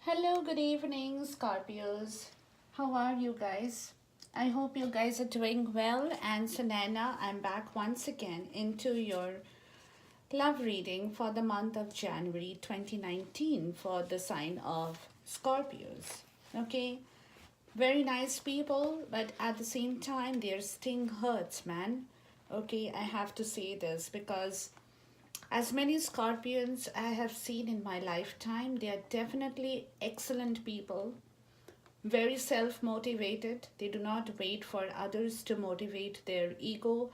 Hello, good evening, Scorpios. How are you guys? I hope you guys are doing well. And Sanana, I'm back once again into your love reading for the month of January 2019 for the sign of Scorpios. Okay, very nice people, but at the same time, their sting hurts, man. Okay, I have to say this because as many scorpions I have seen in my lifetime, they are definitely excellent people, very self motivated. They do not wait for others to motivate their ego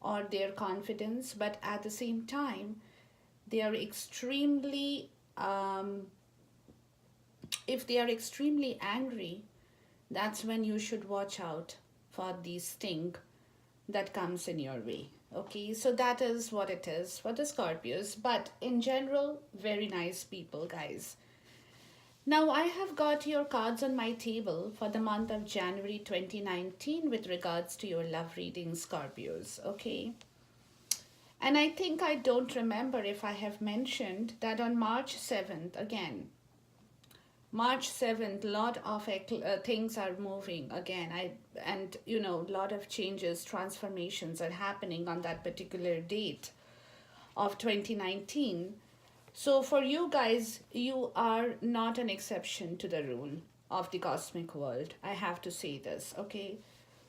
or their confidence, but at the same time, they are extremely, if they are extremely angry, that's when you should watch out for the sting that comes in your way. Okay, so that is what it is for the Scorpios, but in general, very nice people, guys. Now, I have got your cards on my table for the month of January 2019 with regards to your love reading, Scorpios. Okay, and I think I don't remember if I have mentioned that on March 7th, again, March 7th, lot of things are moving again. Lot of changes, transformations are happening on that particular date of 2019. So for you guys, you are not an exception to the rule of the cosmic world. I have to say this, okay?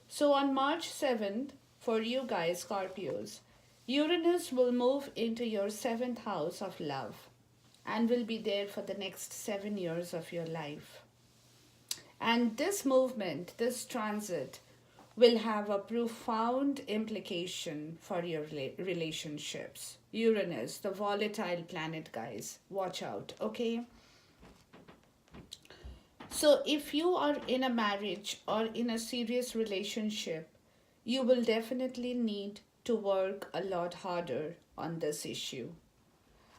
So on March 7th, for you guys, Scorpios, Uranus will move into your seventh house of love and will be there for the next 7 years of your life. And this movement, this transit, will have a profound implication for your relationships. Uranus, the volatile planet, guys, watch out, okay? So, if you are in a marriage or in a serious relationship, you will definitely need to work a lot harder on this issue,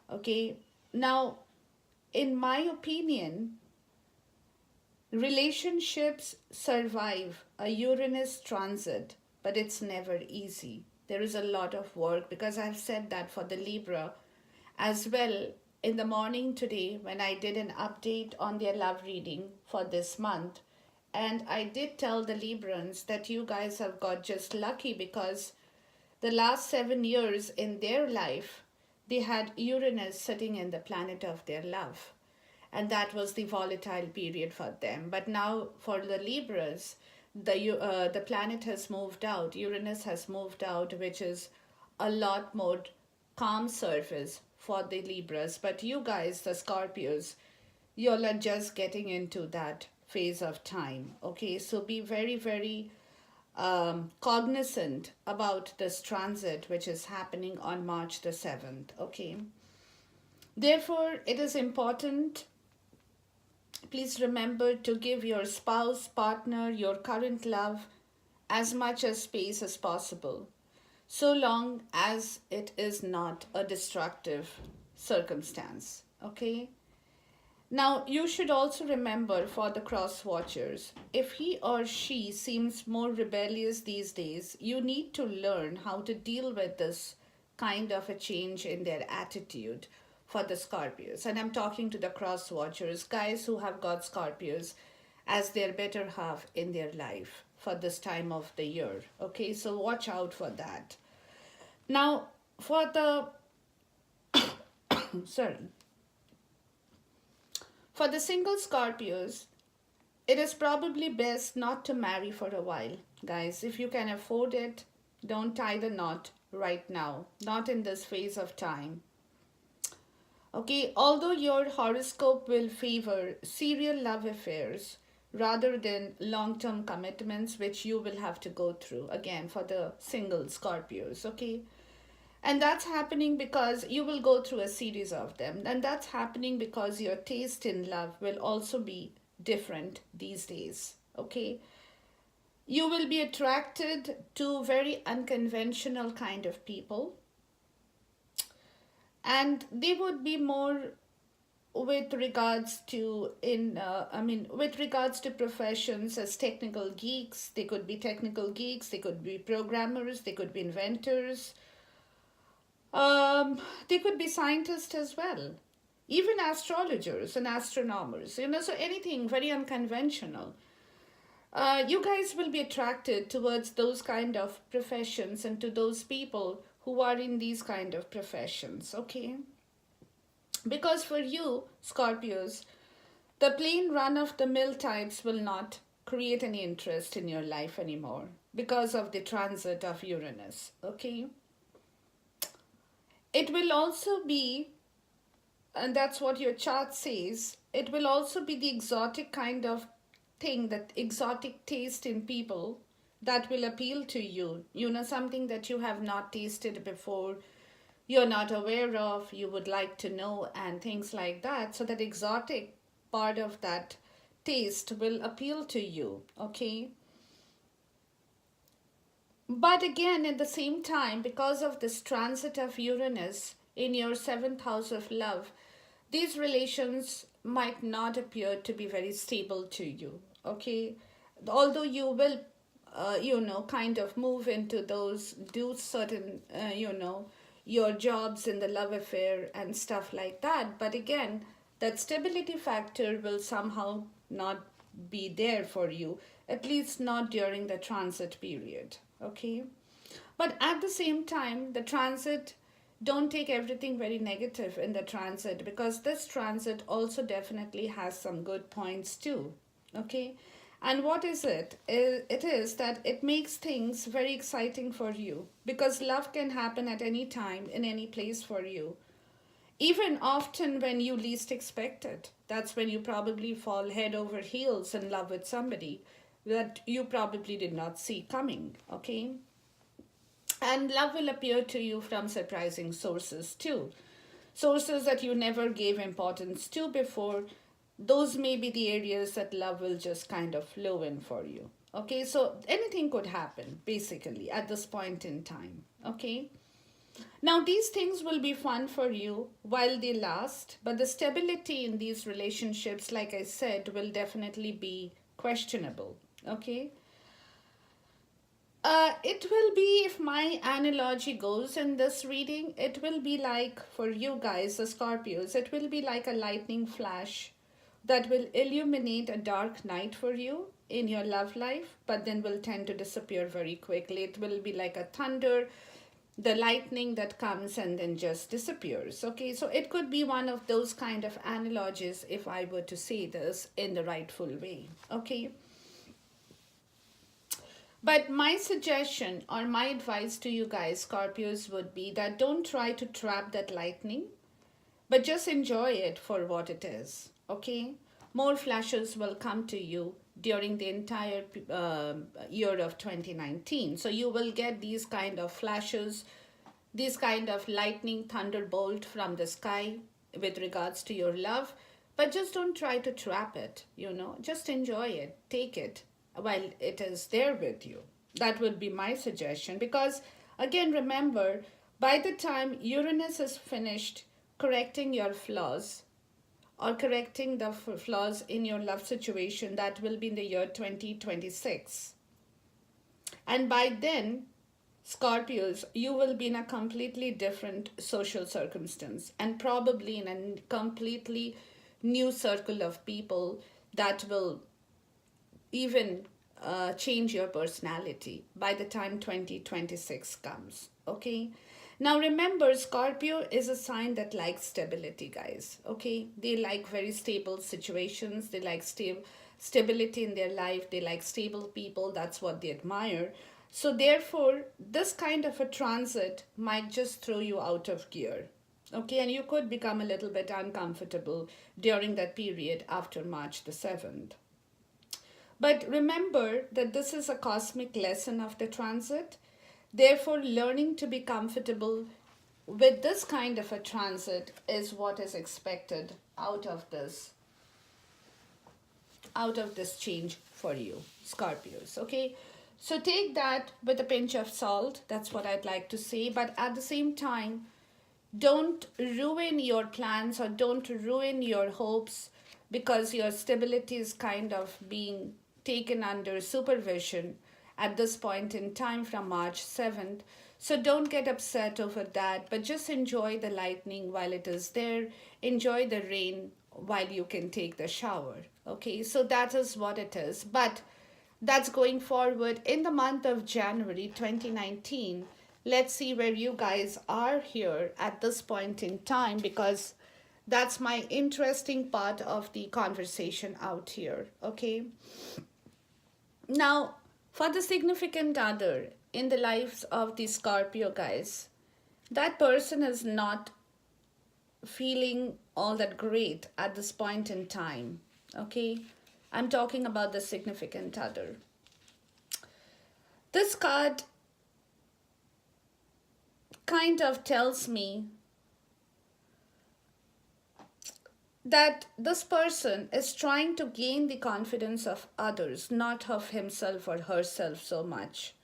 okay? Now, in my opinion, relationships survive a Uranus transit, but it's never easy. There is a lot of work because I've said that for the Libra as well in the morning today when I did an update on their love reading for this month. And I did tell the Librans that you guys have got just lucky because the last 7 years in their life, they had Uranus sitting in the planet of their love. And that was the volatile period for them. But now for the Libras, the planet has moved out. Uranus has moved out, which is a lot more calm surface for the Libras. But you guys, the Scorpios, you'll are just getting into that phase of time. Okay, so be very, very cognizant about this transit which is happening on March the 7th. Okay, therefore, it is important. Please remember to give your spouse, partner, your current love as much as space as possible, so long as it is not a destructive circumstance. Okay? Now, you should also remember for the cross watchers, if he or she seems more rebellious these days, you need to learn how to deal with this kind of a change in their attitude for the Scorpios. And I'm talking to the cross watchers, guys who have got Scorpios as their better half in their life for this time of the year. Okay, so watch out for that. Now, for the sorry, for the single Scorpios, it is probably best not to marry for a while. Guys, if you can afford it, don't tie the knot right now, not in this phase of time. Okay, although your horoscope will favor serial love affairs rather than long term commitments, which you will have to go through again for the single Scorpios, okay? And that's happening because you will go through a series of them. And that's happening because your taste in love will also be different these days. Okay? You will be attracted to very unconventional kind of people. And they would be more with regards to with regards to professions as technical geeks. They could be technical geeks, they could be programmers, they could be inventors, they could be scientists as well. even astrologers and astronomers, so anything very unconventional. You guys will be attracted towards those kind of professions and to those people who are in these kind of professions, okay? Because for you, Scorpios, the plain run of the mill types will not create any interest in your life anymore because of the transit of Uranus, okay? It will also be, and that's what your chart says, it will also be the exotic kind of thing, that exotic taste in people that will appeal to you. Something that you have not tasted before, you're not aware of, you would like to know, and things like that. So that exotic part of that taste will appeal to you, okay? But again, at the same time, because of this transit of Uranus in your seventh house of love, these relations might not appear to be very stable to you, okay? Although you will, kind of move into those, do certain, your jobs in the love affair and stuff like that. But again, that stability factor will somehow not be there for you, at least not during the transit period, okay? But at the same time, the transit, don't take everything very negative in the transit, because this transit also definitely has some good points too, okay? And what is it? It is that it makes things very exciting for you, because love can happen at any time, in any place for you. Even often when you least expect it. That's when you probably fall head over heels in love with somebody that you probably did not see coming, okay? And love will appear to you from surprising sources too. Sources that you never gave importance to before. Those may be the areas that love will just kind of flow in for you. Okay, so anything could happen basically at this point in time. Okay. Now, these things will be fun for you while they last, but the stability in these relationships, like I said, will definitely be questionable. Okay. It will be, if my analogy goes in this reading, it will be like for you guys, the Scorpios, it will be like a lightning flash that will illuminate a dark night for you in your love life, but then will tend to disappear very quickly. It will be like a thunder, the lightning that comes and then just disappears. Okay, so it could be one of those kind of analogies if I were to say this in the rightful way. Okay. But my suggestion or my advice to you guys, Scorpios, would be that don't try to trap that lightning, but just enjoy it for what it is. Okay? More flashes will come to you during the entire year of 2019. So you will get these kind of flashes, these kind of lightning thunderbolt from the sky with regards to your love. But just don't try to trap it, Just enjoy it, take it while it is there with you. That would be my suggestion, because again, remember, by the time Uranus is finished correcting your flaws or correcting the flaws in your love situation, that will be in the year 2026. And by then, Scorpios, you will be in a completely different social circumstance and probably in a completely new circle of people that will even change your personality by the time 2026 comes. Okay. Now remember, Scorpio is a sign that likes stability, guys. Okay. They like very stable situations. They like stability in their life. They like stable people. That's what they admire. So therefore, this kind of a transit might just throw you out of gear. Okay, and you could become a little bit uncomfortable during that period after March the 7th. But remember that this is a cosmic lesson of the transit. Therefore, learning to be comfortable with this kind of a transit is what is expected out of this change for you, Scorpios. Okay, so take that with a pinch of salt. That's what I'd like to say. But at the same time, don't ruin your plans or don't ruin your hopes because your stability is kind of being taken under supervision at this point in time from March 7th. So don't get upset over that, but just enjoy the lightning while it is there. Enjoy the rain while you can take the shower. Okay, so that is what it is. But that's going forward in the month of January 2019. Let's see where you guys are here at this point in time, because that's my interesting part of the conversation out here. Okay, now for the significant other in the lives of the Scorpio guys, that person is not feeling all that great at this point in time. Okay, I'm talking about the significant other. This card kind of tells me that this person is trying to gain the confidence of others, not of himself or herself so much.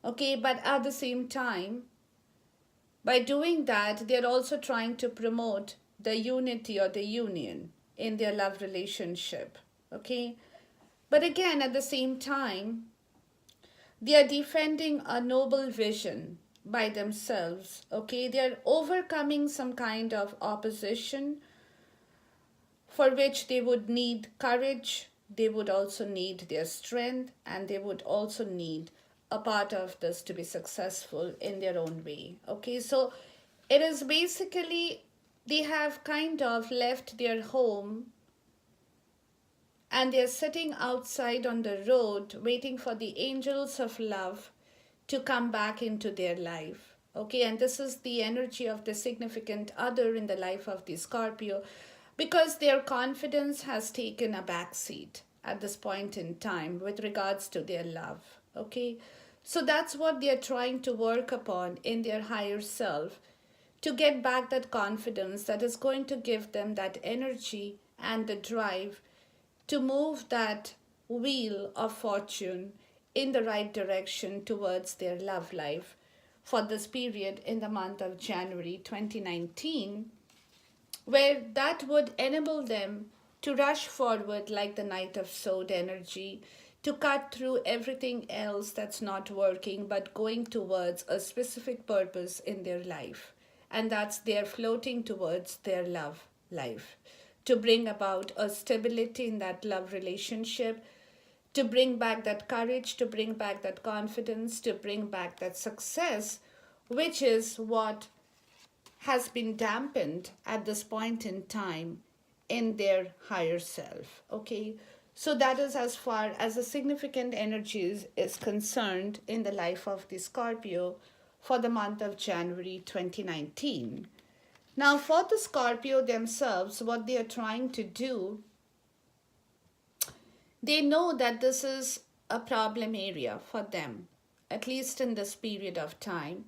Okay, but at the same time, by doing that, they're also trying to promote the unity or the union in their love relationship. Okay, but again, at the same time, they are defending a noble vision by themselves. Okay, they are overcoming some kind of opposition for which they would need courage, they would also need their strength, and they would also need a part of this to be successful in their own way. Okay, so it is basically they have kind of left their home and they're sitting outside on the road waiting for the angels of love to come back into their life. Okay, and this is the energy of the significant other in the life of the Scorpio, because their confidence has taken a back seat at this point in time with regards to their love. Okay, so that's what they are trying to work upon in their higher self, to get back that confidence that is going to give them that energy and the drive to move that wheel of fortune in the right direction towards their love life for this period in the month of January 2019, where that would enable them to rush forward like the Knight of Sword energy, to cut through everything else that's not working but going towards a specific purpose in their life. And that's they're floating towards their love life, to bring about a stability in that love relationship, to bring back that courage, to bring back that confidence, to bring back that success, which is what has been dampened at this point in time in their higher self. Okay, so that is as far as the significant energies is concerned in the life of the Scorpio for the month of January 2019. Now for the Scorpio themselves, what they are trying to do, they know that this is a problem area for them, at least in this period of time.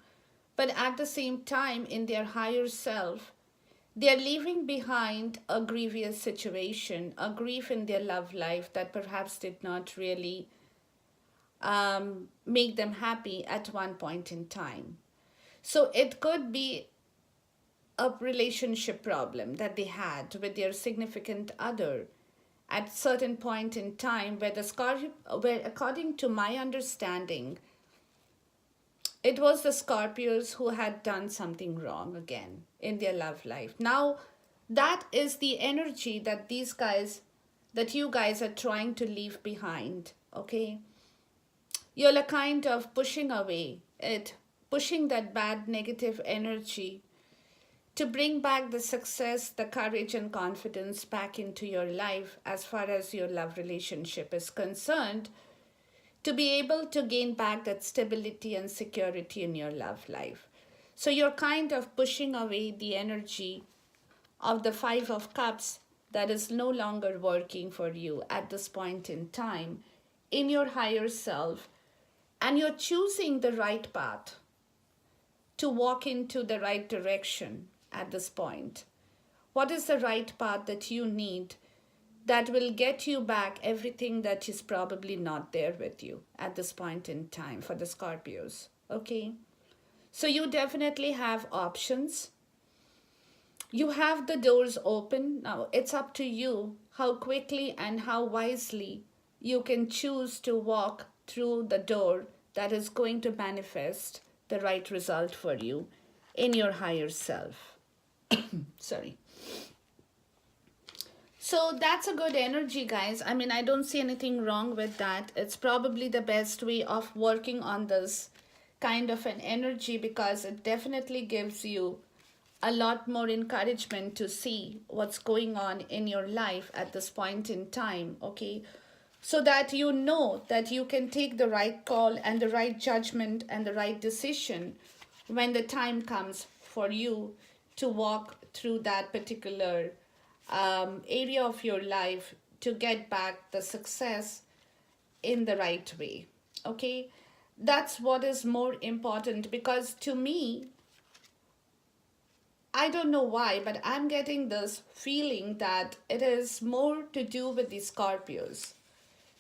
But at the same time, in their higher self, they are leaving behind a grievous situation, a grief in their love life that perhaps did not really make them happy at one point in time. So it could be a relationship problem that they had with their significant other at certain point in time, where the Scorpio, where according to my understanding, it was the Scorpios who had done something wrong again in their love life. Now, that is the energy that these guys, that you guys are trying to leave behind. Okay, you're a kind of pushing away it, pushing that bad negative energy to bring back the success, the courage, and confidence back into your life as far as your love relationship is concerned, to be able to gain back that stability and security in your love life. So you're kind of pushing away the energy of the Five of Cups that is no longer working for you at this point in time in your higher self, and you're choosing the right path to walk into the right direction at this point. What is the right path that you need that will get you back everything that is probably not there with you at this point in time for the Scorpios? Okay, so you definitely have options. You have the doors open. Now it's up to you how quickly and how wisely you can choose to walk through the door that is going to manifest the right result for you in your higher self. Sorry. So that's a good energy, guys. I mean, I don't see anything wrong with that. It's probably the best way of working on this kind of an energy, because it definitely gives you a lot more encouragement to see what's going on in your life at this point in time, okay? So that you know that you can take the right call and the right judgment and the right decision when the time comes for you to walk through that particular area of your life to get back the success in the right way. Okay, that's what is more important, because to me, I don't know why, but I'm getting this feeling that it is more to do with the Scorpios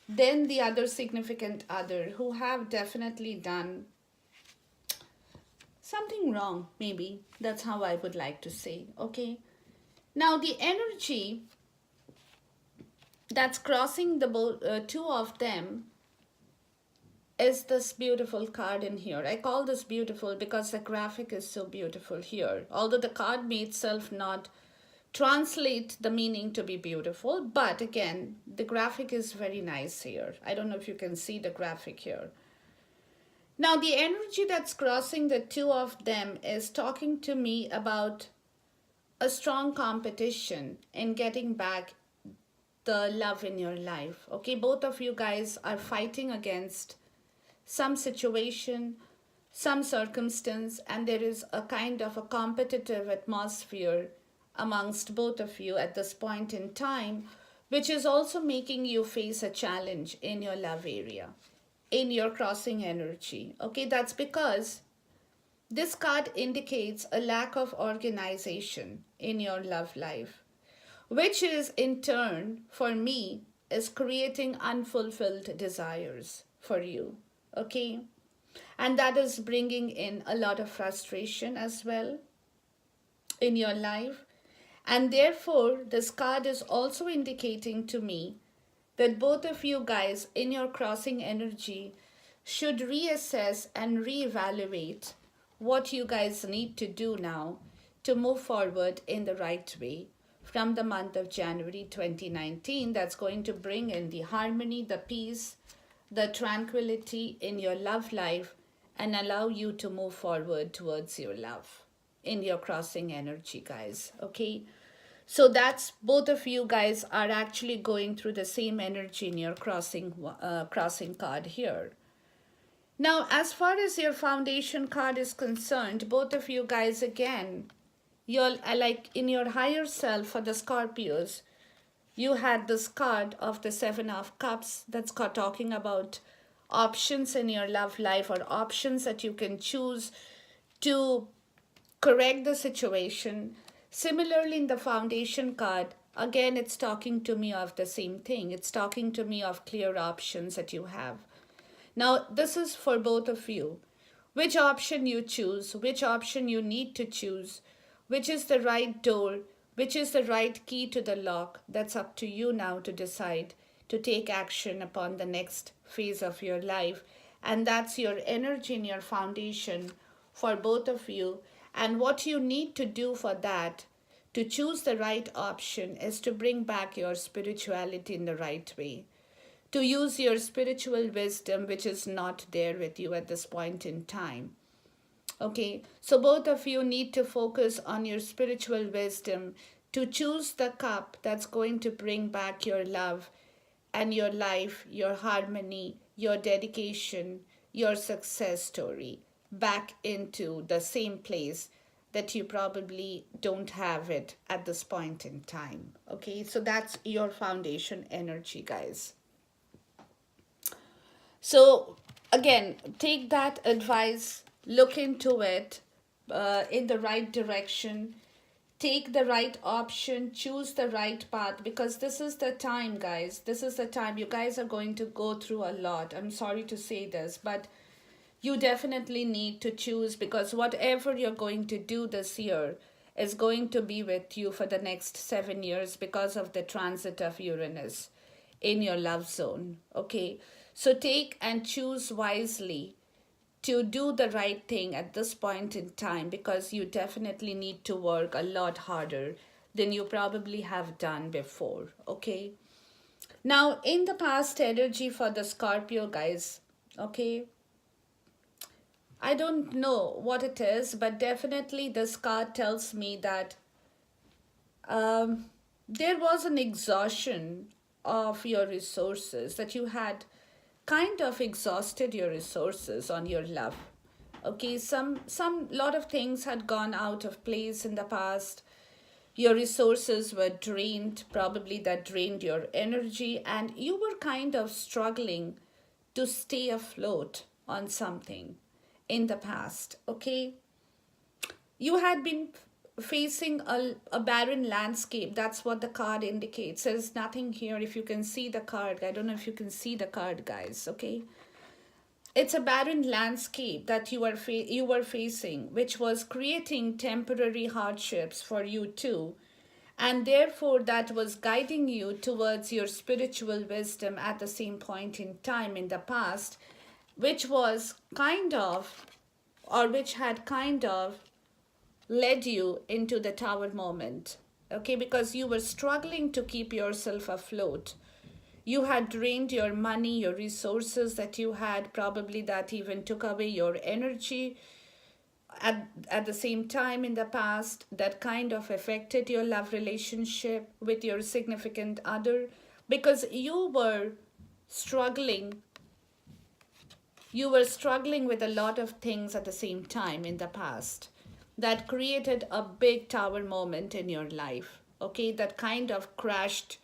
than the other significant other who have definitely done something wrong, maybe. That's how I would like to say. Okay, now the energy that's crossing the two of them is this beautiful card in here. I call this beautiful because the graphic is so beautiful here. Although the card may itself not translate the meaning to be beautiful, but again, the graphic is very nice here. I don't know if you can see the graphic here. Now, the energy that's crossing the two of them is talking to me about a strong competition in getting back the love in your life. Okay, both of you guys are fighting against some situation, some circumstance, and there is a kind of a competitive atmosphere amongst both of you at this point in time, which is also making you face a challenge in your love area, in your crossing energy. Okay, that's because this card indicates a lack of organization in your love life, which is in turn, for me, is creating unfulfilled desires for you. Okay, and that is bringing in a lot of frustration as well in your life. And therefore, this card is also indicating to me that both of you guys in your crossing energy should reassess and reevaluate what you guys need to do now to move forward in the right way from the month of January 2019. That's going to bring in the harmony, the peace, the tranquility in your love life, and allow you to move forward towards your love in your crossing energy, guys. Okay, so that's both of you guys are actually going through the same energy in your crossing card here. Now, as far as your foundation card is concerned, both of you guys, again, you're like in your higher self for the Scorpios, you had this card of the Seven of Cups that's talking about options in your love life, or options that you can choose to correct the situation. Similarly, in the foundation card, again, it's talking to me of the same thing. It's talking to me of clear options that you have. Now, this is for both of you. Which option you choose, which option you need to choose, which is the right door, which is the right key to the lock, that's up to you now to decide to take action upon the next phase of your life. And that's your energy in your foundation for both of you. And what you need to do for that, to choose the right option, is to bring back your spirituality in the right way. To use your spiritual wisdom, which is not there with you at this point in time. Okay, so both of you need to focus on your spiritual wisdom to choose the cup that's going to bring back your love and your life, your harmony, your dedication, your success story back into the same place that you probably don't have it at this point in time. Okay, so that's your foundation energy, guys. So again, take that advice, look into it in the right direction, take the right option, choose the right path, because this is the time, guys. This is the time. You guys are going to go through a lot. I'm sorry to say this, but you definitely need to choose, because whatever you're going to do this year is going to be with you for the next 7 years because of the transit of Uranus in your love zone. Okay, so take and choose wisely to do the right thing at this point in time, because you definitely need to work a lot harder than you probably have done before. Okay. Now, in the past energy for the Scorpio guys, okay, I don't know what it is, but definitely this card tells me that um, there was an exhaustion of your resources, that you had kind of exhausted your resources on your love. Okay, some lot of things had gone out of place in the past. Your resources were drained, probably that drained your energy, and you were kind of struggling to stay afloat on something in the past. Okay, you had been facing a barren landscape. That's what the card indicates. There's nothing here. If you can see the card, I don't know if you can see the card, guys. Okay, it's a barren landscape that you were facing, which was creating temporary hardships for you too, and therefore that was guiding you towards your spiritual wisdom at the same point in time in the past, which was kind of, or which had kind of led you into the tower moment. Okay, because you were struggling to keep yourself afloat. You had drained your money, your resources that you had, probably that even took away your energy at the same time in the past, that kind of affected your love relationship with your significant other, because struggling you were struggling with a lot of things at the same time in the past, that created a big tower moment in your life. Okay, that kind of crashed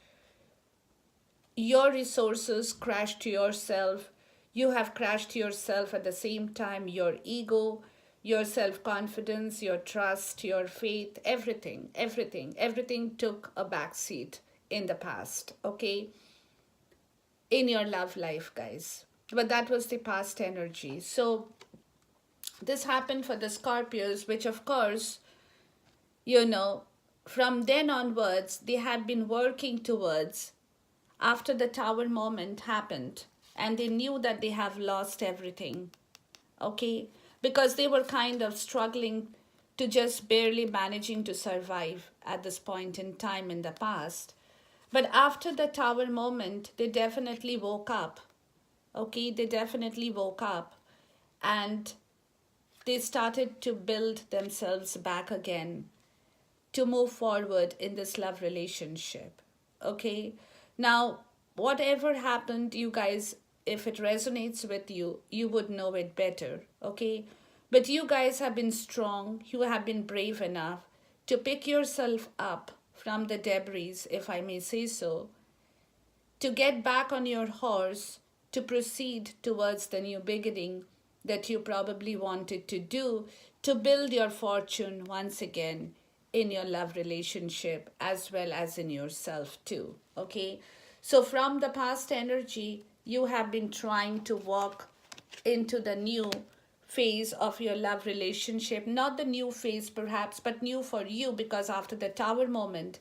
your resources, crashed yourself. You have crashed yourself at the same time, your ego, your self confidence, your trust, your faith, everything took a backseat in the past. Okay, in your love life, guys. But that was the past energy. So this happened for the Scorpios, which of course, you know, from then onwards, they had been working towards, after the tower moment happened, and they knew that they have lost everything. Okay, because they were kind of struggling to just barely managing to survive at this point in time in the past. But after the tower moment, they definitely woke up. Okay, they definitely woke up, and they started to build themselves back again to move forward in this love relationship. Okay, now whatever happened, you guys, if it resonates with you, you would know it better. Okay, but you guys have been strong, you have been brave enough to pick yourself up from the debris, if I may say so, to get back on your horse, to proceed towards the new beginning that you probably wanted to do, to build your fortune once again in your love relationship as well as in yourself too. Okay, so from the past energy, you have been trying to walk into the new phase of your love relationship. Not the new phase perhaps, but new for you, because after the tower moment,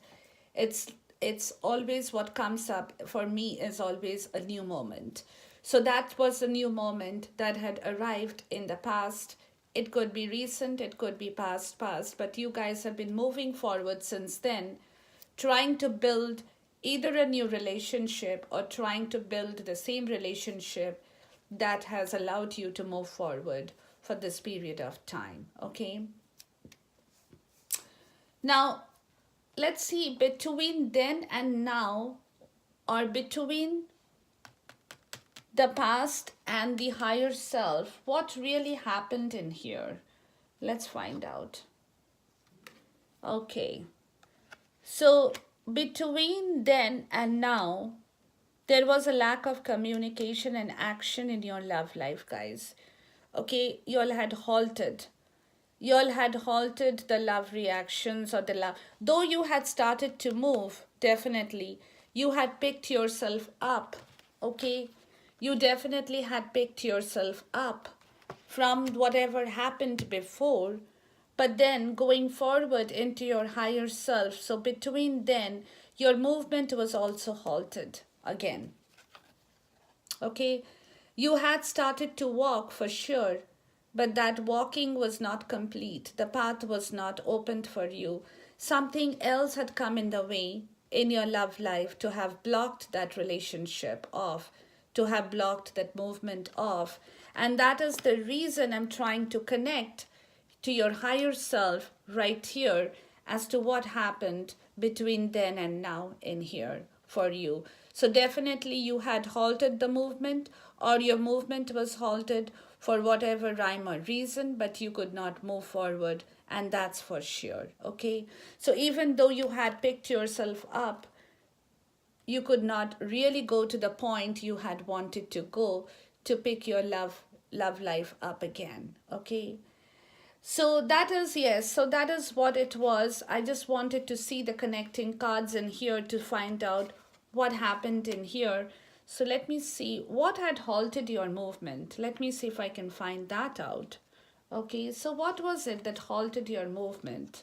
it's it's always what comes up for me is always a new moment. So that was a new moment that had arrived in the past. It could be recent, it could be past, but you guys have been moving forward since then, trying to build either a new relationship or trying to build the same relationship that has allowed you to move forward for this period of time. Okay, now let's see, between then and now, or between the past and the higher self, what really happened in here? Let's find out. Okay, so between then and now, there was a lack of communication and action in your love life, guys. Okay, you all had halted. You all had halted the love reactions, or the love. Though you had started to move, definitely, you had picked yourself up. Okay, you definitely had picked yourself up from whatever happened before, but then going forward into your higher self. So between then, your movement was also halted again. Okay, you had started to walk for sure, but that walking was not complete. The path was not opened for you. Something else had come in the way in your love life to have blocked that relationship off, to have blocked that movement off. And that is the reason I'm trying to connect to your higher self right here as to what happened between then and now in here for you. So definitely you had halted the movement, or your movement was halted for whatever rhyme or reason, but you could not move forward, and that's for sure. Okay, so even though you had picked yourself up, you could not really go to the point you had wanted to go to pick your love life up again. Okay, so that is, yes, so that is what it was. I just wanted to see the connecting cards in here to find out what happened in here. So let me see what had halted your movement. Let me see if I can find that out. Okay, so what was it that halted your movement?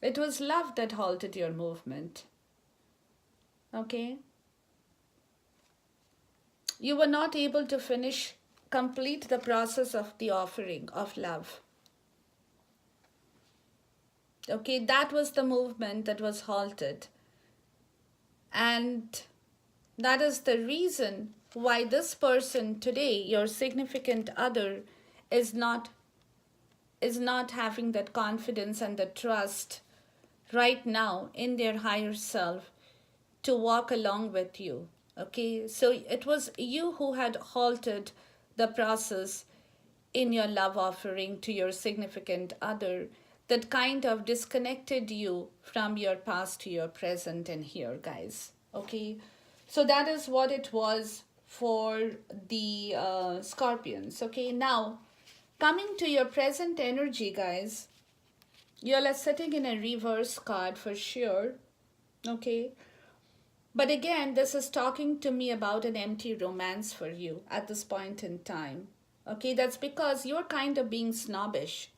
It was love that halted your movement. Okay, you were not able to complete the process of the offering of love. Okay, that was the movement that was halted. And that is the reason why this person today, your significant other, is not having that confidence and the trust right now in their higher self to walk along with you. Okay, so it was you who had halted the process in your love offering to your significant other that kind of disconnected you from your past to your present and here, guys. Okay, so that is what it was for the Scorpions. Okay, now coming to your present energy, guys, you're sitting in a reverse card for sure. Okay, but again, this is talking to me about an empty romance for you at this point in time. Okay, that's because you're kind of being snobbish.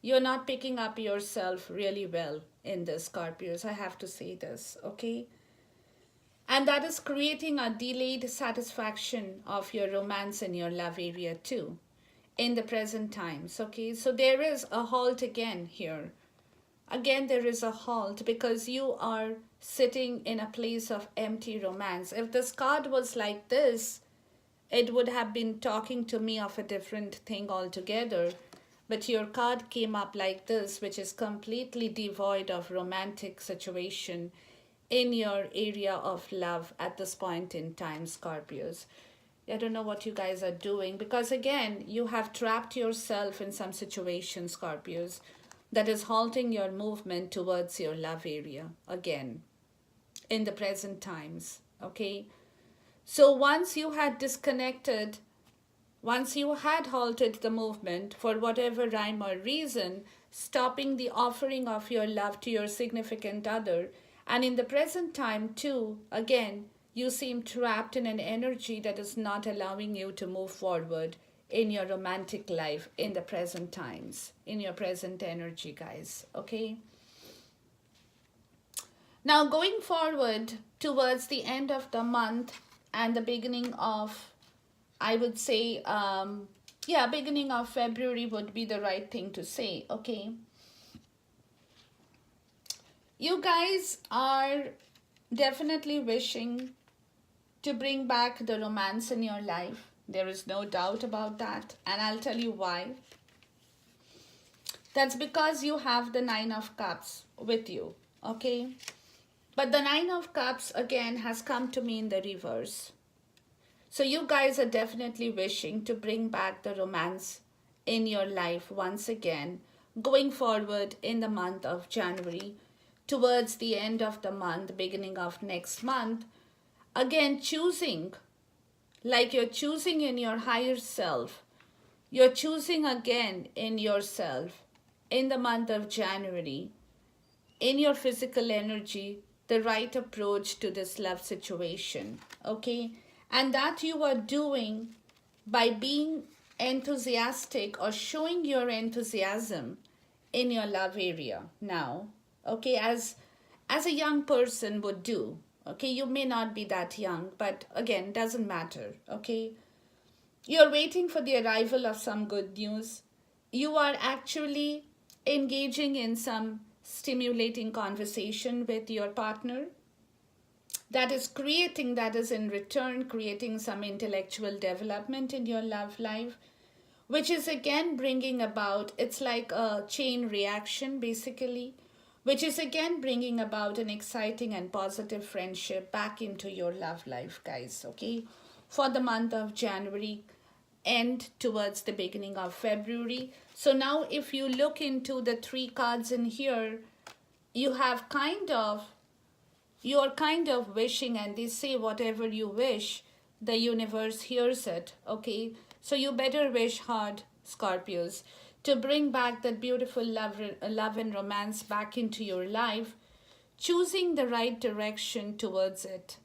You're not picking up yourself really well in this, Scorpios. I have to say this, okay? And that is creating a delayed satisfaction of your romance in your love area too, in the present times, okay? So there is a halt again here. Again, there is a halt because you are sitting in a place of empty romance. If this card was like this, it would have been talking to me of a different thing altogether. But your card came up like this, which is completely devoid of romantic situation in your area of love at this point in time, Scorpios. I don't know what you guys are doing because, again, you have trapped yourself in some situation, Scorpios, that is halting your movement towards your love area again in the present times. Okay, so once you had disconnected, once you had halted the movement for whatever rhyme or reason, stopping the offering of your love to your significant other, and in the present time too, again, you seem trapped in an energy that is not allowing you to move forward in your romantic life in the present times, in your present energy, guys. Okay, now going forward towards the end of the month and the beginning of, I would say, yeah, beginning of February would be the right thing to say, okay? You guys are definitely wishing to bring back the romance in your life. There is no doubt about that. And I'll tell you why. That's because you have the Nine of Cups with you, okay? But the Nine of Cups, again, has come to me in the reverse. So you guys are definitely wishing to bring back the romance in your life once again, going forward in the month of January, towards the end of the month, beginning of next month. Again, choosing, like you're choosing in your higher self. You're choosing again in yourself in the month of January, in your physical energy, the right approach to this love situation, okay? And that you are doing by being enthusiastic or showing your enthusiasm in your love area now, okay, as a young person would do, okay? You may not be that young, but again, doesn't matter, okay? You're waiting for the arrival of some good news. You are actually engaging in some stimulating conversation with your partner that is in return creating some intellectual development in your love life, which is again bringing about, it's like a chain reaction basically, which is again bringing about an exciting and positive friendship back into your love life, guys. Okay, for the month of January end towards the beginning of February. So now if you look into the three cards in here, you have you're kind of wishing, and they say whatever you wish, the universe hears it. Okay, so you better wish hard, Scorpios, to bring back that beautiful love and romance back into your life, choosing the right direction towards it,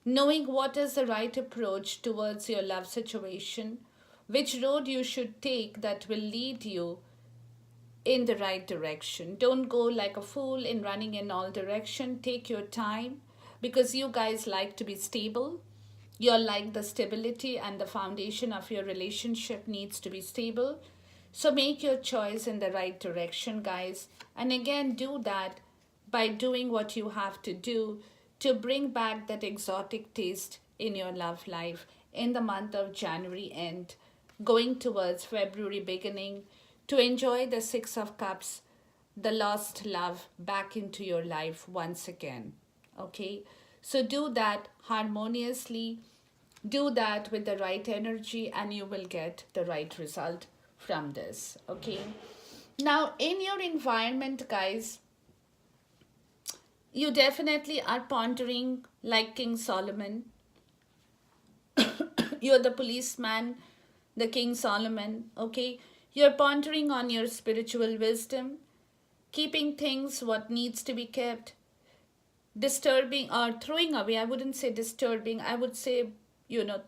knowing what is the right approach towards your love situation, which road you should take that will lead you in the right direction. Don't go like a fool in running in all direction. Take your time, because you guys like to be stable. You're like the stability, and the foundation of your relationship needs to be stable. So make your choice in the right direction, guys. And again, do that by doing what you have to do to bring back that exotic taste in your love life in the month of January end, going towards February beginning, to enjoy the Six of Cups, the lost love back into your life once again. Okay, so do that harmoniously, do that with the right energy, and you will get the right result from this. Okay, now in your environment, guys, you definitely are pondering like King Solomon. You're the policeman, the King Solomon. Okay, you're pondering on your spiritual wisdom, keeping things what needs to be kept, disturbing or throwing away. I wouldn't say disturbing, I would say,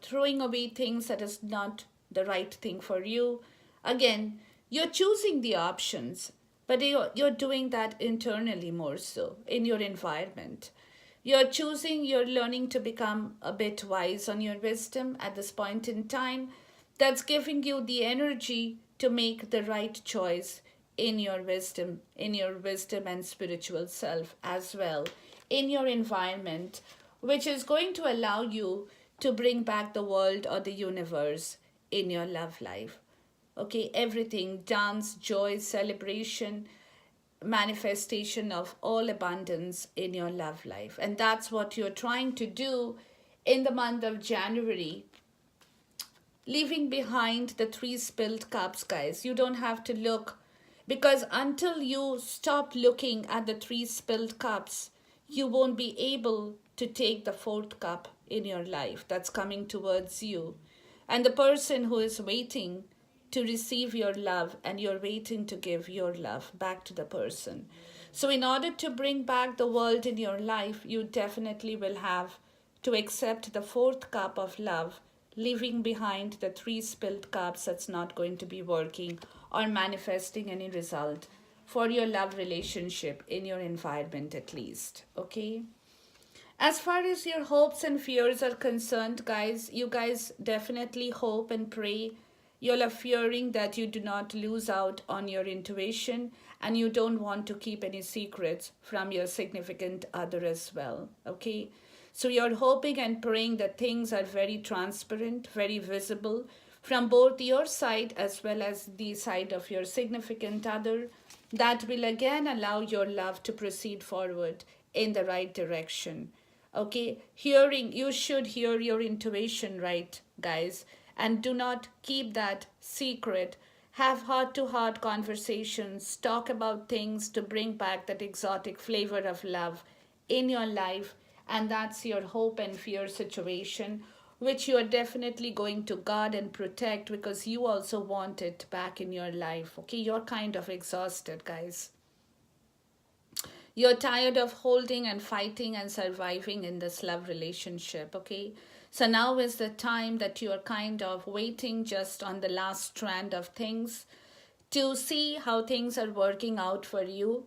throwing away things that is not the right thing for you. Again, you're choosing the options, but you're doing that internally more so in your environment. You're learning to become a bit wise on your wisdom at this point in time. That's giving you the energy to make the right choice in your wisdom and spiritual self as well, in your environment, which is going to allow you to bring back the world or the universe in your love life. Okay, everything, dance, joy, celebration, manifestation of all abundance in your love life. And that's what you're trying to do in the month of January, leaving behind the three spilled cups, guys. You don't have to look, because until you stop looking at the three spilled cups, you won't be able to take the fourth cup in your life that's coming towards you. And the person who is waiting to receive your love, and you're waiting to give your love back to the person. So, in order to bring back the world in your life, you definitely will have to accept the fourth cup of love, leaving behind the three spilled cups that's not going to be working or manifesting any result for your love relationship in your environment, at least. Okay? As far as your hopes and fears are concerned, guys, you guys definitely hope and pray. You're fearing that you do not lose out on your intuition, and you don't want to keep any secrets from your significant other as well. Okay? So you're hoping and praying that things are very transparent, very visible from both your side as well as the side of your significant other. That will again allow your love to proceed forward in the right direction. Okay, you should hear your intuition, right, guys? And do not keep that secret. Have heart to heart conversations, talk about things to bring back that exotic flavor of love in your life. And that's your hope and fear situation, which you are definitely going to guard and protect, because you also want it back in your life. Okay, you're kind of exhausted, guys. You're tired of holding and fighting and surviving in this love relationship, okay? So now is the time that you are kind of waiting just on the last strand of things to see how things are working out for you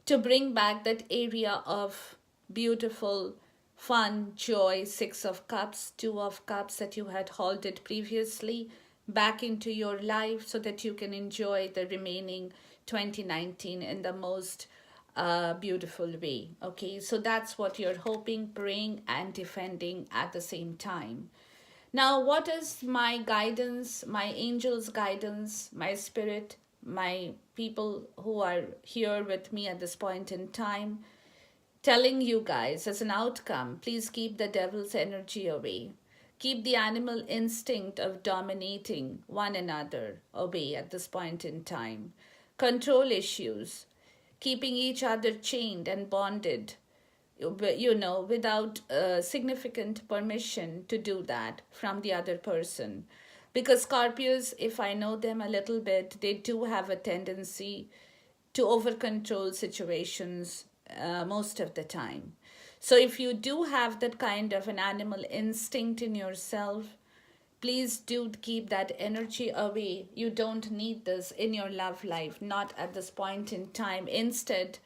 to bring back that area of beautiful fun, joy, Six of Cups, Two of Cups that you had halted previously back into your life so that you can enjoy the remaining 2019 in the most beautiful way. Okay, so that's what you're hoping, praying, and defending at the same time. Now, what is my guidance, my angel's guidance, my spirit, my people who are here with me at this point in time? Telling you guys as an outcome, please keep the devil's energy away. Keep the animal instinct of dominating one another away at this point in time. Control issues, keeping each other chained and bonded, without significant permission to do that from the other person. Because Scorpios, if I know them a little bit, they do have a tendency to over control situations most of the time. So if you do have that kind of an animal instinct in yourself, please do keep that energy away. You don't need this in your love life, not at this point in time. Instead,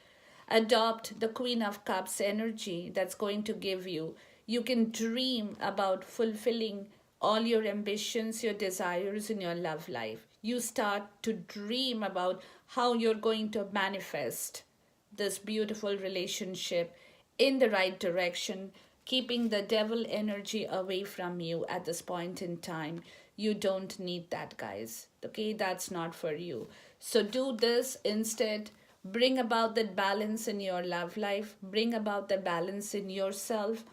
adopt the Queen of Cups energy that's going to give you. You can dream about fulfilling all your ambitions, your desires in your love life. You start to dream about how you're going to manifest this beautiful relationship in the right direction, keeping the devil energy away from you at this point in time. You don't need that, guys. Okay, that's not for you. So do this instead. Bring about that balance in your love life, bring about the balance in yourself,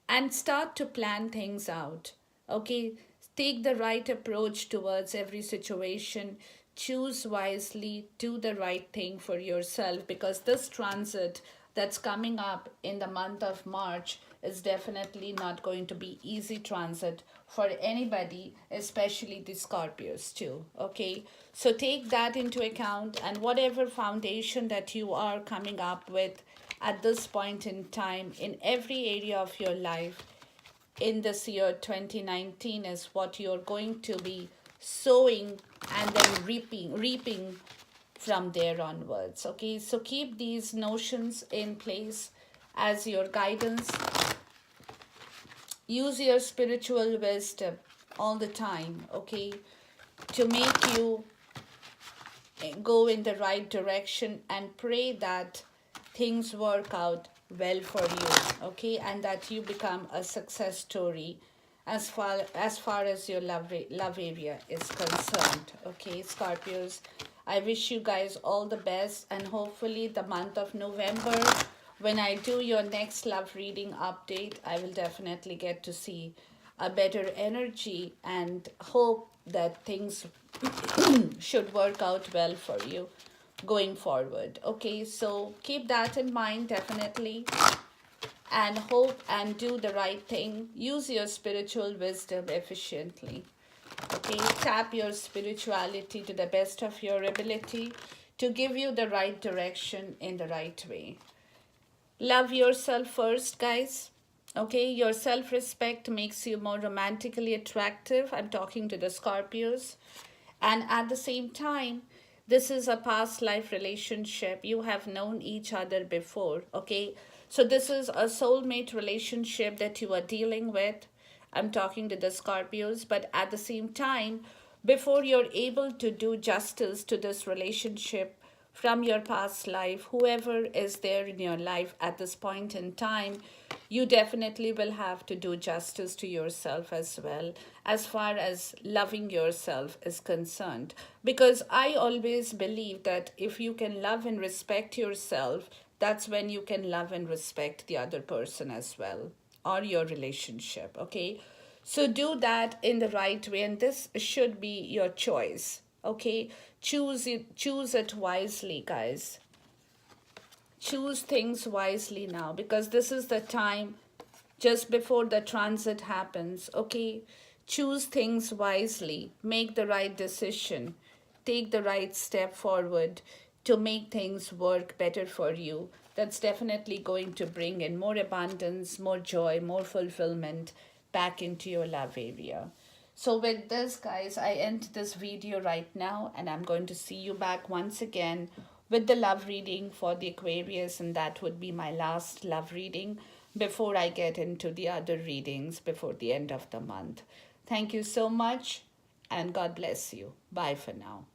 and start to plan things out. Okay, take the right approach towards every situation. Choose wisely, do the right thing for yourself, because this transit that's coming up in the month of March is definitely not going to be easy transit for anybody, especially the Scorpios too. Okay, so take that into account, and whatever foundation that you are coming up with at this point in time in every area of your life in this year 2019 is what you're going to be sowing and then reaping from there onwards. Okay, so keep these notions in place as your guidance. Use your spiritual wisdom all the time, okay, to make you go in the right direction, and pray that things work out well for you, okay, and that you become a success story as far as your love area is concerned. Okay, Scorpios, I wish you guys all the best, and hopefully the month of November, when I do your next love reading update, I will definitely get to see a better energy, and hope that things should work out well for you going forward. Okay, so keep that in mind definitely, and hope and do the right thing. Use your spiritual wisdom efficiently. Okay, tap your spirituality to the best of your ability to give you the right direction in the right way. Love yourself first, guys. Okay, your self-respect makes you more romantically attractive. I'm talking to the Scorpios. And at the same time, this is a past life relationship. You have known each other before, okay? So this is a soulmate relationship that you are dealing with. I'm talking to the Scorpios, but at the same time, before you're able to do justice to this relationship from your past life, whoever is there in your life at this point in time, you definitely will have to do justice to yourself as well, as far as loving yourself is concerned. Because I always believe that if you can love and respect yourself, that's when you can love and respect the other person as well, or your relationship, okay? So do that in the right way, and this should be your choice, okay? Choose it wisely, guys. Choose things wisely now, because this is the time just before the transit happens, okay? Choose things wisely, make the right decision, take the right step forward to make things work better for you. That's definitely going to bring in more abundance, more joy, more fulfillment back into your love area. So with this, guys, I end this video right now, and I'm going to see you back once again with the love reading for the Aquarius, and that would be my last love reading before I get into the other readings before the end of the month. Thank you so much, and God bless you. Bye for now.